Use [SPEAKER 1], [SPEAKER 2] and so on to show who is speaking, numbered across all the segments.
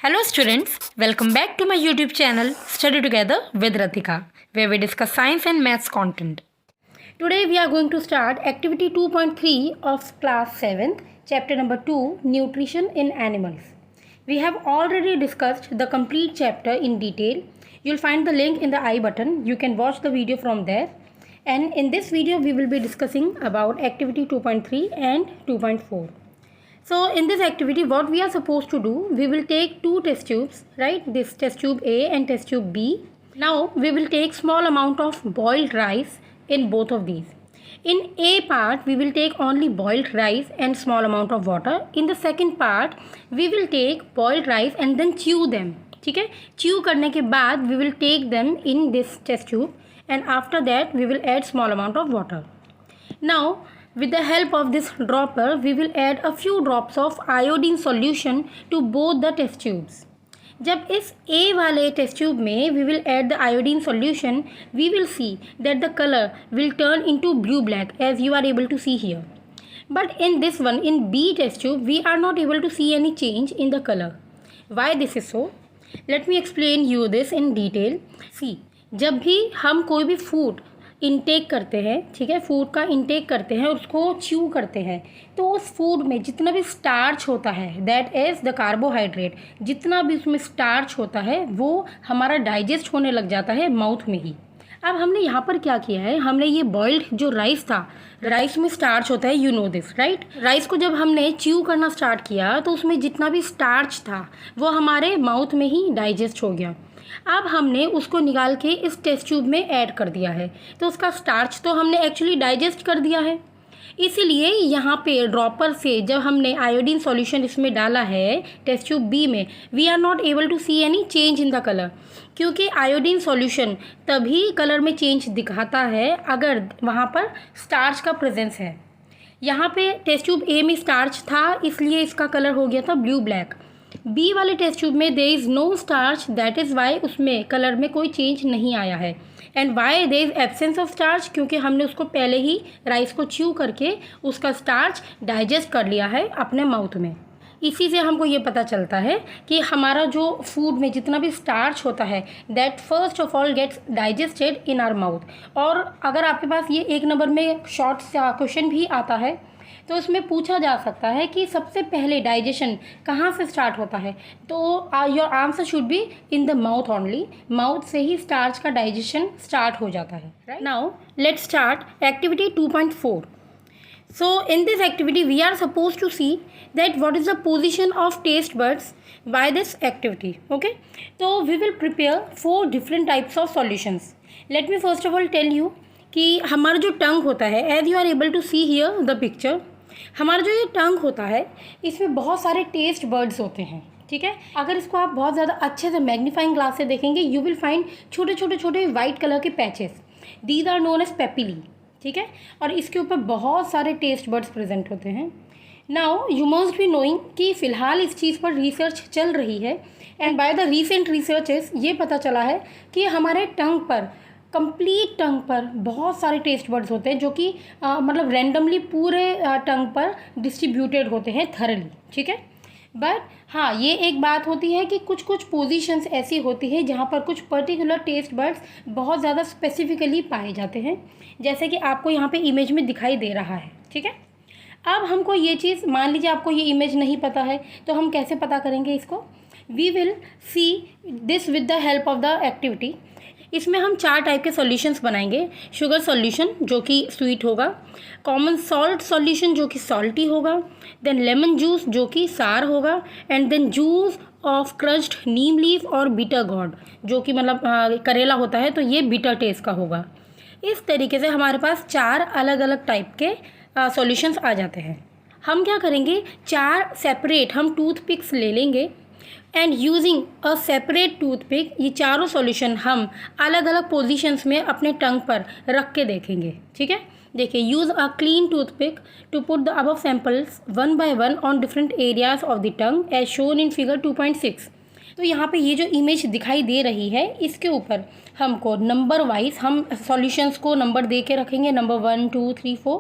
[SPEAKER 1] Hello students, welcome back to my YouTube channel Study Together with Ratika, where we discuss science and maths content.
[SPEAKER 2] Today we are going to start activity 2.3 of class 7th, chapter number 2, Nutrition in Animals. We have already discussed the complete chapter in detail. You'll find the link in the I button. You can watch the video from there. And in this video we will be discussing about activity 2.3 and 2.4. So in this activity what we are supposed to do, we will take two test tubes, right? This test tube A and test tube B. Now we will take small amount of boiled rice in both of these. In A part we will take only boiled rice and small amount of water. In the second part we will take boiled rice and then chew them. ठीक है, chew करने के बाद we will take them in this test tube and after that we will add small amount of water. Now with the help of this dropper, we will add a few drops of iodine solution to both the test tubes. जब इस A वाले test tube में we will add the iodine solution, we will see that the color will turn into blue-black as you are able to see here. But in this one, in B test tube, we are not able to see any change in the color. Why this is so? Let me explain you this in detail. See, जब भी हम कोई भी food intake करते हैं, ठीक है, food का इनटेक करते हैं और उसको च्यू करते हैं, तो उस फूड में जितना भी स्टार्च होता है, दैट इज़ द कार्बोहाइड्रेट, जितना भी उसमें स्टार्च होता है वो हमारा डाइजेस्ट होने लग जाता है माउथ में ही. अब हमने यहाँ पर क्या किया है, हमने ये बॉइल्ड जो राइस था, राइस में स्टार्च होता है, you know this right. Rice को जब हमने च्यू करना स्टार्ट किया तो उसमें जितना भी स्टार्च था वो हमारे माउथ में ही डाइजेस्ट हो गया. अब हमने उसको निकाल के इस टेस्ट ट्यूब में ऐड कर दिया है, तो उसका स्टार्च तो हमने एक्चुअली डाइजेस्ट कर दिया है. इसीलिए यहाँ पे ड्रॉपर से जब हमने आयोडीन सॉल्यूशन इसमें डाला है टेस्ट ट्यूब बी में, we are not able to see any change in the colour, क्योंकि आयोडीन सॉल्यूशन तभी कलर में चेंज दिखाता है अगर वहाँ पर स्टार्च का प्रेजेंस है. यहाँ पे टेस्ट ट्यूब ए में स्टार्च था इसलिए इसका कलर हो गया था ब्लू ब्लैक. बी वाले टेस्ट ट्यूब में there is no starch, that is why उसमें कलर में कोई चेंज नहीं आया है. And why there is absence of starch, क्योंकि हमने उसको पहले ही राइस को च्यू करके उसका स्टार्च डाइजेस्ट कर लिया है अपने माउथ में. इसी से हमको ये पता चलता है कि हमारा जो फूड में जितना भी स्टार्च होता है that first of all gets digested in our mouth. और अगर आपके पास ये 1 नंबर में शॉर्ट क्वेश्चन भी आता है तो इसमें पूछा जा सकता है कि सबसे पहले डाइजेशन कहाँ से स्टार्ट होता है, तो your answer should be in the mouth only. Mouth से ही स्टार्च का डाइजेशन स्टार्ट हो जाता है. Right, now let's start activity 2.4. So in this activity we are supposed to see that what is the position of taste buds by this activity. Okay, so we will prepare 4 different types of solutions. Let me first of all tell you कि हमारा जो टंग होता है, as you are able to see here the picture, हमारा जो ये टंग होता है इसमें बहुत सारे टेस्ट बर्ड्स होते हैं. ठीक है, अगर इसको आप बहुत ज़्यादा अच्छे से मैग्नीफाइंग ग्लास से देखेंगे यू विल फाइंड छोटे छोटे छोटे वाइट कलर के patches. These are known as papillae. ठीक है, और इसके ऊपर बहुत सारे टेस्ट बर्ड्स प्रेजेंट होते हैं. Now you must be knowing कि फ़िलहाल इस चीज़ पर रिसर्च चल रही है and by the recent researches ये पता चला है कि हमारे टंग पर, कंप्लीट टंग पर बहुत सारे टेस्ट बर्ड्स होते हैं जो कि मतलब रैंडमली पूरे टंग पर डिस्ट्रीब्यूटेड होते हैं थरली. ठीक है, बट हाँ ये एक बात होती है कि कुछ कुछ पोजीशंस ऐसी होती है जहाँ पर कुछ पर्टिकुलर टेस्ट बर्ड्स बहुत ज़्यादा स्पेसिफिकली पाए जाते हैं, जैसे कि आपको यहाँ पे इमेज में दिखाई दे रहा है. ठीक है, अब हमको ये चीज़, मान लीजिए आपको ये इमेज नहीं पता है तो हम कैसे पता करेंगे इसको. We will see this with the help of the activity. इसमें हम 4 टाइप के सॉल्यूशंस बनाएंगे. शुगर सॉल्यूशन जो कि स्वीट होगा, कॉमन सॉल्ट सॉल्यूशन जो कि सॉल्टी होगा, देन लेमन जूस जो कि सार होगा, and then juice of crushed neem leaf और बीटर गॉड जो कि मतलब करेला होता है तो ये बीटर टेस्ट का होगा. इस तरीके से हमारे पास 4 अलग अलग टाइप के सॉल्यूशंस आ जाते हैं. हम क्या करेंगे, 4 सेपरेट हम टूथपिक्स ले लेंगे and using a separate toothpick ये चारों सॉल्यूशन हम अलग अलग पोजीशंस में अपने टंग पर रख के देखेंगे. ठीक है, देखिए, use a clean toothpick to put the above samples 1 by 1 on different areas of the tongue as shown in figure 2.6. तो यहाँ पे ये जो इमेज दिखाई दे रही है इसके ऊपर हमको नंबर वाइज हम सॉल्यूशंस को नंबर दे के रखेंगे, number 1 2 3 4.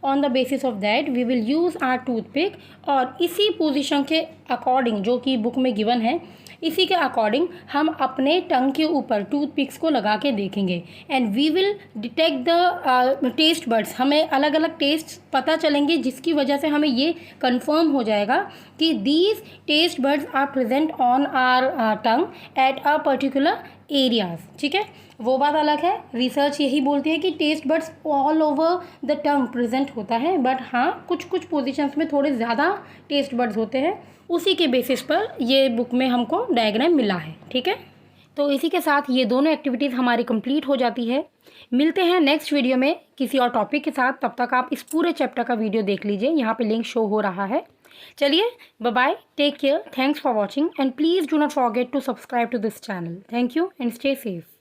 [SPEAKER 2] On the basis of that we will use our toothpick और इसी पोजीशन के अकॉर्डिंग, जो कि बुक में गिवन है, इसी के अकॉर्डिंग हम अपने टंग के ऊपर टूथपिक्स को लगा के देखेंगे and we will detect the test buds. हमें अलग अलग टेस्ट पता चलेंगे, जिसकी वजह से हमें ये कंफर्म हो जाएगा कि these test buds are present on our tongue at a particular areas. ठीक है, वो बात अलग है। रिसर्च यही बोलती है कि taste buds all over the tongue present होता है, बट हाँ कुछ कुछ पोजीशंस में थोड़े ज़्यादा टेस्ट बड्स होते हैं। उसी के बेसिस पर ये बुक में हमको डायग्राम मिला है। ठीक है, तो इसी के साथ ये दोनों एक्टिविटीज़ हमारी कंप्लीट हो जाती है। मिलते हैं नेक्स्ट वीडियो में किसी और टॉपिक के साथ। तब तक आप इस पूरे चैप्टर का वीडियो देख लीजिए, यहाँ पे लिंक शो हो रहा है। चलिए, bye bye, take care, thanks for watching and please do not forget to subscribe to this channel. Thank you and stay safe.